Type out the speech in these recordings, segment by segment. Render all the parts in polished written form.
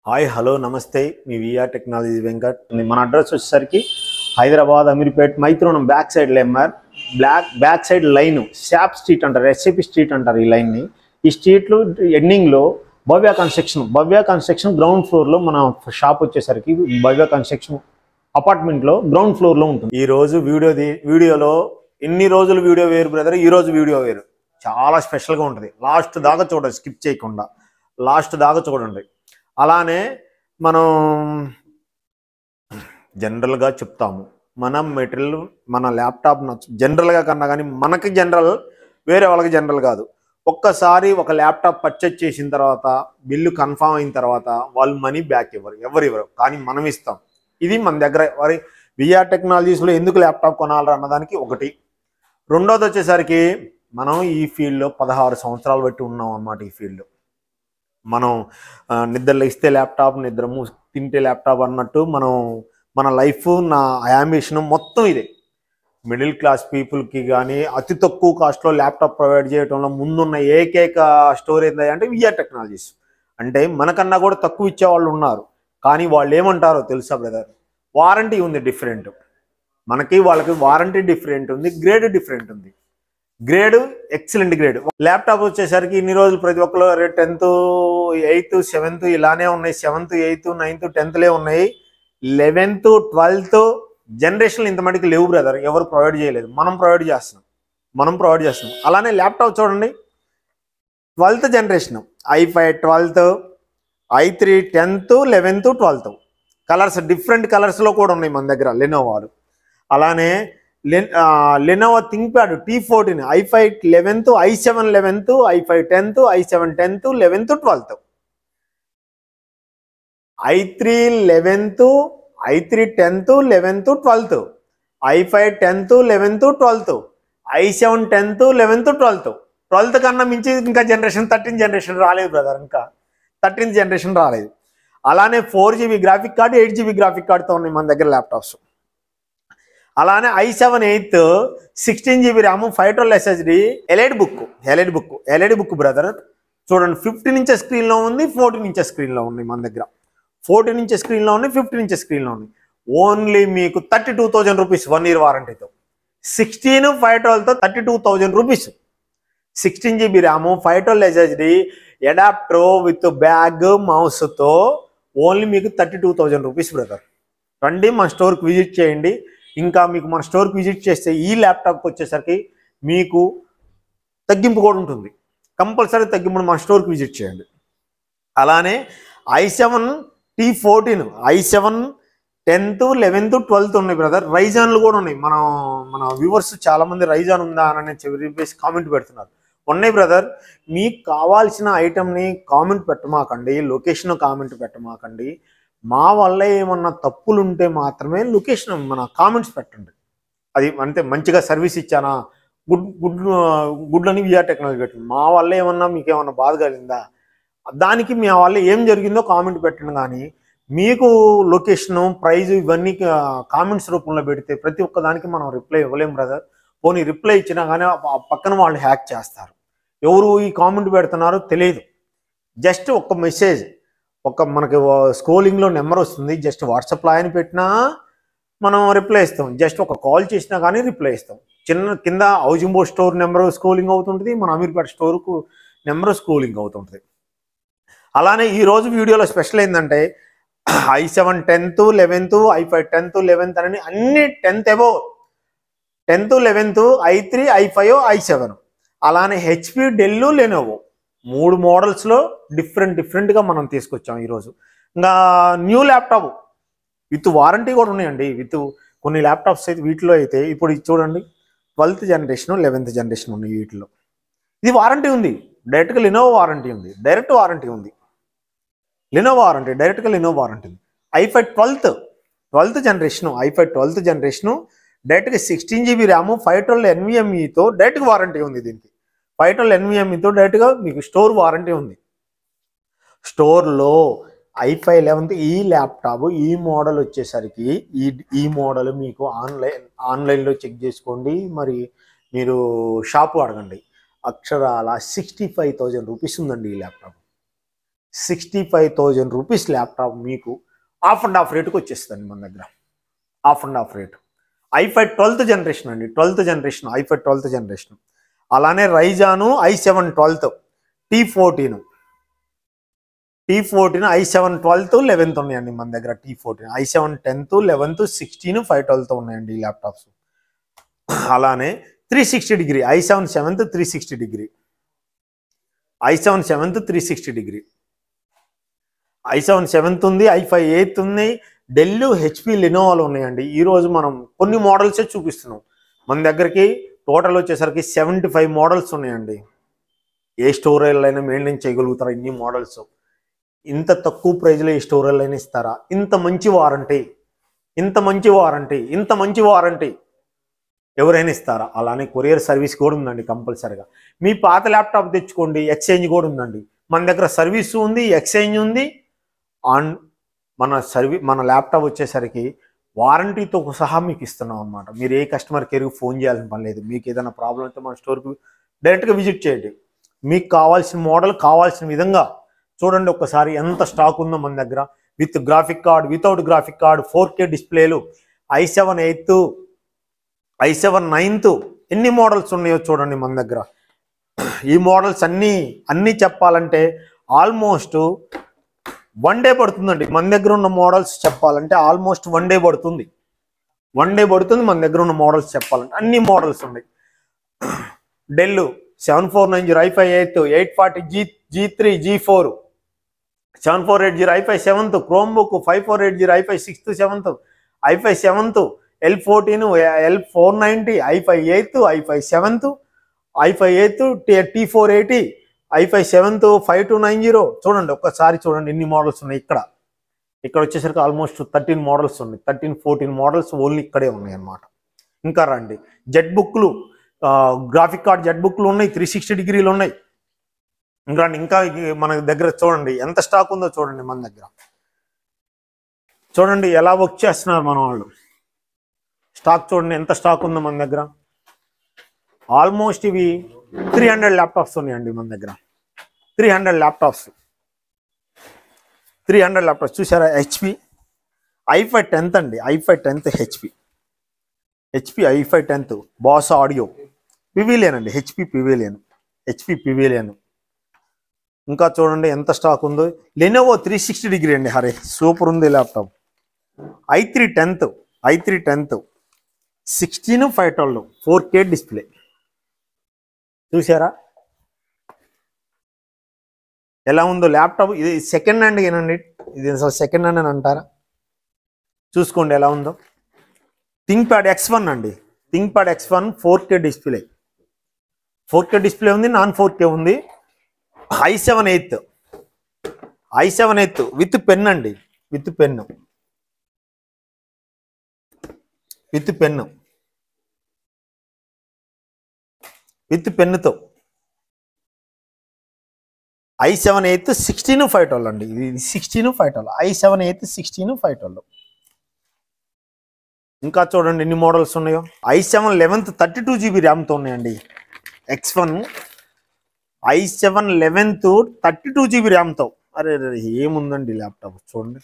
Hi hello నమస్తే మీ VR technology Venkat మన address వచ్చేసరికి Hyderabad Ameerpet Maitrivanam back side MR back side line SAP street అంటారు, SAP street అంటారు ఈ లైన్ని. ఈ స్ట్రీట్లో ఎండింగ్లో భవ్య కన్స్ట్రక్షన్ గ్రౌండ్ ఫ్లోర్లో మన షాప్ వచ్చేసరికి భవ్య కన్స్ట్రక్షన్ అపార్ట్మెంట్లో గ్రౌండ్ ఫ్లోర్లో ఉంటుంది. ఈరోజు వీడియోలో ఎన్ని రోజులు వీడియో వేరు బ్రదర్, ఈరోజు వీడియో వేరు, చాలా స్పెషల్గా ఉంటుంది. లాస్ట్ దాకా చూడండి, స్కిప్ చేయకుండా లాస్ట్ దాకా చూడండి. అలానే మనం జనరల్గా చెప్తాము, మనం మెటీరియల్ మన ల్యాప్టాప్ జనరల్గా కన్నా కానీ మనకి జనరల్, వేరే వాళ్ళకి జనరల్ కాదు. ఒక్కసారి ఒక ల్యాప్టాప్ పర్చేజ్ చేసిన తర్వాత బిల్లు కన్ఫామ్ అయిన తర్వాత వాళ్ళు మనీ బ్యాక్ ఎవరు కానీ మనం ఇస్తాం. ఇది మన దగ్గర విఆర్ టెక్నాలజీస్లో ఎందుకు ల్యాప్టాప్ కొనాలి అన్నదానికి ఒకటి. రెండోది వచ్చేసరికి మనం ఈ ఫీల్డ్లో 16 సంవత్సరాలు బట్టి ఉన్నాం అన్నమాట. ఈ ఫీల్డ్లో మనం నిద్రలో ఇస్తే ల్యాప్టాప్, నిద్రము తింటే ల్యాప్టాప్ అన్నట్టు మన లైఫ్, నా యాంబిషన్ మొత్తం ఇదే. మిడిల్ క్లాస్ పీపుల్కి కానీ అతి తక్కువ కాస్ట్లో ల్యాప్టాప్ ప్రొవైడ్ చేయడంలో ముందున్న ఏకైక స్టోర్ ఏంటి అంటే విఆర్ టెక్నాలజీస్. అంటే మనకన్నా కూడా తక్కువ ఇచ్చేవాళ్ళు ఉన్నారు, కానీ వాళ్ళు ఏమంటారో తెలుసా బ్రదర్? వారంటీ ఉంది డిఫరెంట్, మనకి వాళ్ళకి వారంటీ డిఫరెంట్ ఉంది, గ్రేడ్ డిఫరెంట్ ఉంది. Grade excellent grade. ల్యాప్టాప్ వచ్చేసరికి ఇన్ని రోజులు ప్రతి ఒక్కరు 10th 8th 7th ఇలానే ఉన్నాయి, 7th 8th 9th 10thలే ఉన్నాయి. 11th 12th జనరేషన్లు ఇంత మటుకు లేవు బ్రదర్, ఎవరు ప్రొవైడ్ చేయలేదు, మనం ప్రొవైడ్ చేస్తున్నాం. అలానే ల్యాప్టాప్ చూడండి, 12th generation i5 12th, i3 10th 11th 12th colours, different కలర్స్లో కూడా ఉన్నాయి మన దగ్గర లెనోవాలు. అలానే Lenovo ThinkPad T14 i5 11th, i7 11th, i5 10th, i7 10th 11th 12th, i3 11th, i3 10th 11th 12th, i5 10th 11th 12th, i7 10th 11th 12th కన్నా మించి ఇంకా generation 13th generation రాలేదు బ్రదర్, ఇంకా 13th generation రాలేదు. అలానే 4GB graphic card, 8GB graphic కార్డుతో ఉన్నాయి మన దగ్గర ల్యాప్టాప్స్. అలానే i7 8th 16GB RAM 512 SSD LED book brother చూడండి. 15 ఇంచెస్ స్క్రీన్లో ఉంది, 14 ఇంచెస్ స్క్రీన్లో ఉన్నాయి మన దగ్గర. 14 ఇంచెస్ స్క్రీన్లో ఉన్నాయి, 15 ఇంచెస్ స్క్రీన్లో ఉన్నాయి. ఓన్లీ మీకు 32,000 రూపీస్ 1 year వారంటీతో. 16 512తో 32,000 rupees. 16GB RAM 512 SSD adapter with bag మౌస్తో ఓన్లీ మీకు 32,000 రూపీస్ బ్రదర్. రండి మన స్టోర్కి విజిట్ చేయండి. ఇంకా మీకు మన స్టోర్కి విజిట్ చేస్తే ఈ ల్యాప్టాప్కి వచ్చేసరికి మీకు తగ్గింపు కూడా ఉంటుంది, కంపల్సరీ తగ్గింపు. మన స్టోర్కి విజిట్ చేయండి. అలానే i7 T14 i7 10th 11th 12th ఉన్నాయి బ్రదర్. రైజాన్లు కూడా ఉన్నాయి. మన వ్యూవర్స్ చాలామంది రైజాన్ ఉందా అని చెప్పేసి కామెంట్ పెడుతున్నారు. ఉన్నాయి బ్రదర్. మీకు కావాల్సిన ఐటమ్ని కామెంట్ పెట్టమాకండి, లొకేషన్ కామెంట్ పెట్టమాకండి. మా వల్ల ఏమన్నా తప్పులు ఉంటే మాత్రమే లొకేషన్ మన కామెంట్స్ పెట్టండి. అది అంతే. మంచిగా సర్వీస్ ఇచ్చానా, గుడ్ అని విఆర్ టెక్నాలజీ పెట్టండి. మా వల్ల ఏమన్నా మీకు ఏమన్నా బాధ కలిగిందా, దానికి మీ వల్ల ఏం జరిగిందో కామెంట్ పెట్టండి. కానీ మీకు లొకేషను, ప్రైజు ఇవన్నీ కామెంట్స్ రూపంలో పెడితే ప్రతి ఒక్క దానికి మనం రిప్లై ఇవ్వలేం బ్రదర్. పోనీ రిప్లై ఇచ్చినా కానీ పక్కన వాళ్ళు హ్యాక్ చేస్తారు. ఎవరు ఈ కామెంట్ పెడుతున్నారో తెలియదు. జస్ట్ ఒక మెసేజ్, మనకి స్క్రోలింగ్లో నెంబర్ వస్తుంది, జస్ట్ వాట్సాప్లో ఆయన పెట్టినా మనం రిప్లై ఇస్తాం. జస్ట్ ఒక కాల్ చేసినా కానీ రిప్లై ఇస్తాం. కింద housing board store number scrolling అవుతుంటుంది, మన అమీర్పేట స్టోర్కు నెంబర్ స్క్రోలింగ్ అవుతుంటుంది. అలానే ఈరోజు వీడియోలో స్పెషల్ ఏంటంటే i7 10th 11th, i5 10th 11th అని అన్ని 10th above, 10th 11th, i3 i5 i7. అలానే HP డెల్ లెనోవో 3 మోడల్స్లో డిఫరెంట్గా మనం తీసుకొచ్చాం ఈరోజు. ఇంకా న్యూ ల్యాప్టాప్ విత్ వారంటీ కూడా ఉన్నాయండి. కొన్ని ల్యాప్టాప్స్ అయితే వీటిలో అయితే ఇప్పుడు ఇది చూడండి, 12th జనరేషన్ 11th జనరేషన్ ఉన్నాయి వీటిలో. ఇది వారంటీ ఉంది, డైరెక్ట్గా లెనోవో వారంటీ ఉంది, డైరెక్ట్గా వారంటీ ఉంది. i5 12th జనరేషను డైరెక్ట్గా 16GB ర్యామ్ 512 NVMeతో డైరెక్ట్గా వారంటీ ఉంది. దీనికి 512 NVMeతో డైరెక్ట్గా మీకు స్టోర్ వారంటీ ఉంది. స్టోర్లో i5 11th ఈ ల్యాప్టాప్ ఈ మోడల్ వచ్చేసరికి ఈ మోడల్ మీకు ఆన్లైన్లో చెక్ చేసుకోండి. మరి మీరు షాపు అడగండి, అక్షరాల 65,000 రూపీస్ ఉందండి ఈ ల్యాప్టాప్. 65,000 రూపీస్ ల్యాప్టాప్ మీకు ఆఫ్ అండ్ ఆఫ్ రేటుకి వచ్చేస్తుంది మన దగ్గర. Of and off rate. i5 12th generation అండి, 12th generation, i5 12th generation. అలానే రైజాను i7 12th, T14 i7 12th 11th ఉన్నాయండి మన దగ్గర. T14 i7 10th 11th 16 5 12th ఉన్నాయండి ఈ ల్యాప్టాప్స్. అలానే 360 degree i7 7th 360 degree, i7 7th 360 degree, i7 7th ఉంది, i5 8th ఉంది. డెల్, హెచ్పి, లెనోవాలో ఉన్నాయండి. ఈరోజు మనం కొన్ని మోడల్సే చూపిస్తున్నాం. మన దగ్గరికి టోటల్ వచ్చేసరికి 75 మోడల్స్ ఉన్నాయండి. ఏ స్టోరేజ్ అయినా మెయింటైన్ చేయగలుగుతారా ఇన్ని మోడల్స్? ఇంత తక్కువ ప్రైజ్లో ఏ స్టోరేజ్ అయినా ఇస్తారా? ఇంత మంచి వారంటీ, ఇంత మంచి వారంటీ, ఇంత మంచి వారంటీ ఎవరైనా ఇస్తారా? అలానే కొరియర్ సర్వీస్ కూడా ఉందండి కంపల్సరీగా. మీ పాత ల్యాప్టాప్ తెచ్చుకోండి, ఎక్స్చేంజ్ కూడా ఉందండి మన దగ్గర. సర్వీస్ ఉంది, ఎక్స్చేంజ్ ఉంది. ఆన్ మన ల్యాప్టాప్ వచ్చేసరికి వారంటీతో సహా మీకు ఇస్తున్నాం అనమాట. మీరు ఏ కస్టమర్ కేర్కి ఫోన్ చేయాల్సిన పని లేదు. మీకు ఏదైనా ప్రాబ్లం అయితే మన స్టోర్కి డైరెక్ట్గా విజిట్ చేయండి. మీకు కావాల్సిన మోడల్ కావాల్సిన విధంగా చూడండి. ఒక్కసారి ఎంత స్టాక్ ఉందో మన దగ్గర. With graphic card, without graphic card, 4K డిస్ప్లేలు, i7 8th, i7 9th, ఎన్ని మోడల్స్ ఉన్నాయో చూడండి మన దగ్గర. ఈ మోడల్స్ అన్నీ చెప్పాలంటే ఆల్మోస్ట్ 1 డే పడుతుందండి. మన దగ్గర ఉన్న మోడల్స్ చెప్పాలంటే ఆల్మోస్ట్ 1 డే పడుతుంది. 1 డే పడుతుంది మన దగ్గర ఉన్న మోడల్స్ చెప్పాలంటే. అన్ని మోడల్స్ ఉన్నాయి. Dell 7490 i5 8th, 840 G3 G4, 7480 i5 7th, Chromebook 5480 i5 6th 7th, i5 7th, L14, L490, i5 8th, i5 7th, i5 8th, T480, i5 7th 5290. చూడండి ఒక్కసారి చూడండి ఎన్ని మోడల్స్ ఉన్నాయి. ఇక్కడ వచ్చేసరికి ఆల్మోస్ట్ 13 మోడల్స్ ఉన్నాయి. 13-14 మోడల్స్ ఓన్లీ ఇక్కడే ఉన్నాయి అన్నమాట. ఇంకా రండి. జెట్ బుక్లు, గ్రాఫిక్ కార్డ్ జెట్ బుక్లు ఉన్నాయి, 360 డిగ్రీలు ఉన్నాయి. ఇంకా మన దగ్గర చూడండి ఎంత స్టాక్ ఉందో చూడండి. మన దగ్గర చూడండి ఎలా వర్క్ చేస్తున్నారు మన వాళ్ళు. స్టాక్ చూడండి ఎంత స్టాక్ ఉందో మన దగ్గర. ఆల్మోస్ట్ ఇవి 300 ల్యాప్టాప్స్ ఉన్నాయండి మన దగ్గర. 300 ల్యాప్టాప్స్ చూసారా? హెచ్పి i5 10th అండి, i5 10th HP i5 10th bass audio Pavilion అండి, హెచ్పి పివిలియన్. ఇంకా చూడండి ఎంత స్టాక్ ఉందో. లెనోవో 360 డిగ్రీ అండి, హరే సూపర్ ఉంది laptop. i3 10th 16 512 4K display చూసారా ఎలా ఉందో ల్యాప్టాప్. ఇది సెకండ్ హ్యాండ్ ఏనండి, ఇది అసలు సెకండ్ హ్యాండ్ అని అంటారా? చూసుకోండి ఎలా ఉందో. థింక్ప్యాడ్ X1 అండి, థింక్ప్యాడ్ X1 4K డిస్ప్లే ఉంది, నాన్ 4K ఉంది. i7 8th విత్ పెన్ అండి, విత్ పెన్నుతో. i7 8th 16 512 అండి, ఇది 16 512, i7 8th 16 512. ఇంకా చూడండి ఎన్ని మోడల్స్ ఉన్నాయో. i7 11th 32GB ర్యామ్తో ఉన్నాయండి. X1 i7 11th 32GB ర్యామ్తో. అరే ఏముందండి ల్యాప్టాప్ చూడండి,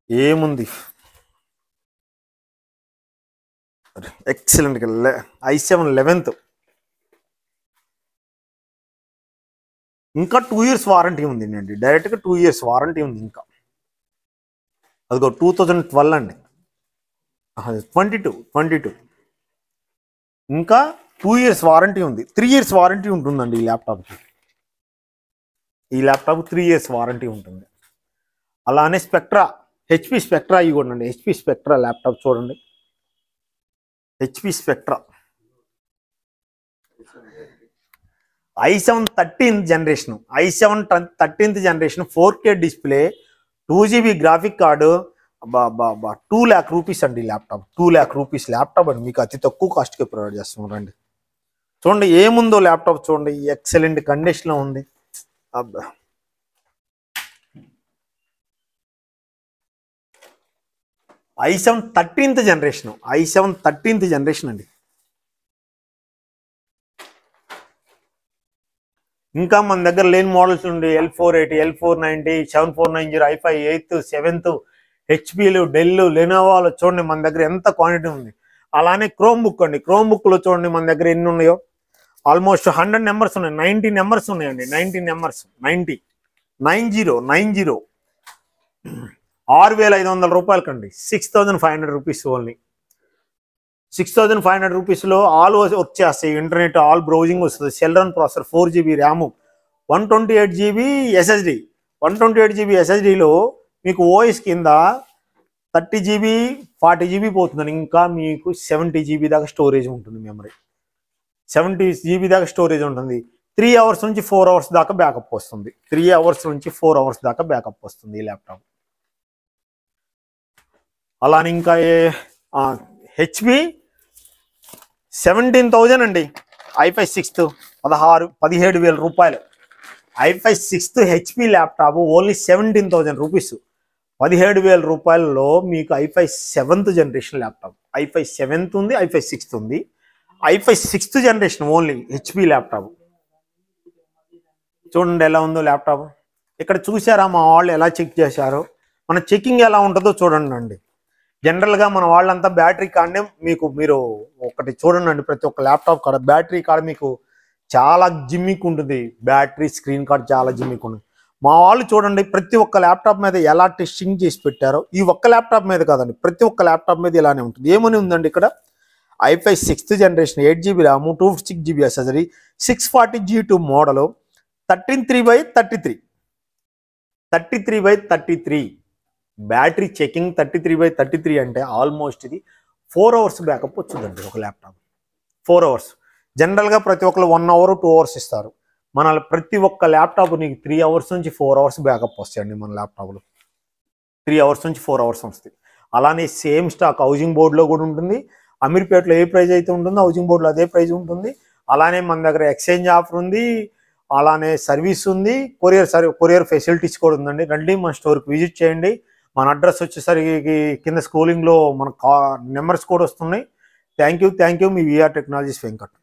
ఏముంది ఎక్సలెంట్. i7 11th ఇంకా 2 years వారంటీ ఉంది అండి, డైరెక్ట్గా 2 years వారంటీ ఉంది. ఇంకా అదిగో 2012 అండి, 22 ఇంకా 2 years వారంటీ ఉంది. 3 years వారంటీ ఉంటుందండి ఈ ల్యాప్టాప్కి. 3 years వారంటీ ఉంటుంది. అలానే స్పెక్ట్రా, హెచ్పి స్పెక్ట్రా ఇవి కూడా అండి. హెచ్పి స్పెక్ట్రా ల్యాప్టాప్ చూడండి, HP spectra i7 13th generation 4K display, 2GB graphic card. 2 lakh rupees అండి ల్యాప్టాప్. 2 lakh రూపీస్ ల్యాప్టాప్ అండి, మీకు అతి తక్కువ కాస్ట్కి ప్రొవైడ్ చేస్తున్నాం రండి. చూడండి ఏముందో ల్యాప్టాప్ చూడండి, ఎక్సలెంట్ కండిషన్లో ఉంది. అబ్బా i7 13th జనరేషన్ అండి. ఇంకా మన దగ్గర లేని మోడల్స్ ఉండి L480, L490, 7490, i5 8th 7th, హెచ్పీలు, del, లెనోవాలో చూడండి మన దగ్గర ఎంత క్వాంటిటీ ఉంది. అలానే క్రోమ్ బుక్ అండి, క్రోమ్ బుక్లో చూడండి మన దగ్గర ఎన్ని ఉన్నాయో. ఆల్మోస్ట్ 100 నెంబర్స్ ఉన్నాయి, 90 నెంబర్స్ ఉన్నాయండి. 90 నెంబర్స్, 90 6,500 రూపాయలకండి. 6,500 rupees only. 6,500 రూపీస్లో ఆల్ వర్క్ చేస్తాయి. ఇంటర్నెట్, ఆల్ బ్రౌజింగ్ వస్తుంది. Celeron processor, 4GB RAM, 128GB SSD. 128GB SSDలో మీకు ఓఎస్ కింద 30GB 40GB పోతుందని, ఇంకా మీకు 70GB దాకా స్టోరేజ్ ఉంటుంది. మెమరీ 70GB దాకా స్టోరేజ్ ఉంటుంది. 3 అవర్స్ నుంచి 4 అవర్స్ దాకా బ్యాకప్ వస్తుంది. 3 అవర్స్ నుంచి 4 అవర్స్ దాకా బ్యాకప్ వస్తుంది ఈ ల్యాప్టాప్. అలానే ఇంకా హెచ్పి 17,000 అండి. i5 6th 17,000 రూపాయలు. i5 6th HP laptop only 17,000 rupees. 17,000 రూపాయలలో మీకు i5 7th generation laptop. i5 7th ఉంది, i5 6th ఉంది. i5 6th generation only HP laptop. చూడండి ఎలా ఉందో ల్యాప్టాప్. ఇక్కడ చూసారా మా వాళ్ళు ఎలా చెక్ చేశారో. మన చెకింగ్ ఎలా ఉంటుందో చూడండి అండి. జనరల్గా మన వాళ్ళంతా బ్యాటరీ కార్డ్నే మీరు ఒకటి చూడండి అండి. ప్రతి ఒక్క ల్యాప్టాప్ కాడ బ్యాటరీ కార్డ్ మీకు చాలా జిమ్మిక్ ఉంటుంది. బ్యాటరీ స్క్రీన్ కార్డ్ చాలా జిమ్మిక్ ఉంటుంది. మా వాళ్ళు చూడండి ప్రతి ఒక్క ల్యాప్టాప్ మీద ఎలా టెస్టింగ్ చేసి పెట్టారో. ఈ ఒక్క ల్యాప్టాప్ మీద కాదండి, ప్రతి ఒక్క ల్యాప్టాప్ మీద ఇలానే ఉంటుంది. ఏమని ఉందండి ఇక్కడ, i5 6th generation, 8GB RAM, 256GB SSD, 640G2 model, 13/33 33/33 battery checking. 33/33 అంటే ఆల్మోస్ట్ ఇది 4 అవర్స్ బ్యాకప్ వచ్చిందండి ఒక ల్యాప్టాప్. 4 అవర్స్. జనరల్గా ప్రతి ఒక్కరు 1 అవర్ 2 అవర్స్ ఇస్తారు. మన ప్రతి ఒక్క ల్యాప్టాప్ నీకు 3 అవర్స్ నుంచి 4 అవర్స్ బ్యాకప్ వస్తాయండి. మన ల్యాప్టాప్లో 3 అవర్స్ నుంచి 4 అవర్స్ వస్తాయి. అలానే సేమ్ స్టాక్ హౌసింగ్ బోర్డులో కూడా ఉంటుంది. అమీర్పేటలో ఏ ప్రైజ్ అయితే ఉంటుందో హౌసింగ్ బోర్డులో అదే ప్రైజ్ ఉంటుంది. అలానే మన దగ్గర ఎక్స్చేంజ్ ఆఫర్ ఉంది. అలానే సర్వీస్ ఉంది. కొరియర్ ఫెసిలిటీస్ కూడా ఉందండి. రండి మన స్టోర్కి విజిట్ చేయండి. మన అడ్రస్ వచ్చేసరికి కింద స్క్రోలింగ్లో మన నెంబర్స్ కూడా వస్తున్నాయి. Thank you. మీ విఆర్ టెక్నాలజీస్ వెంకట్.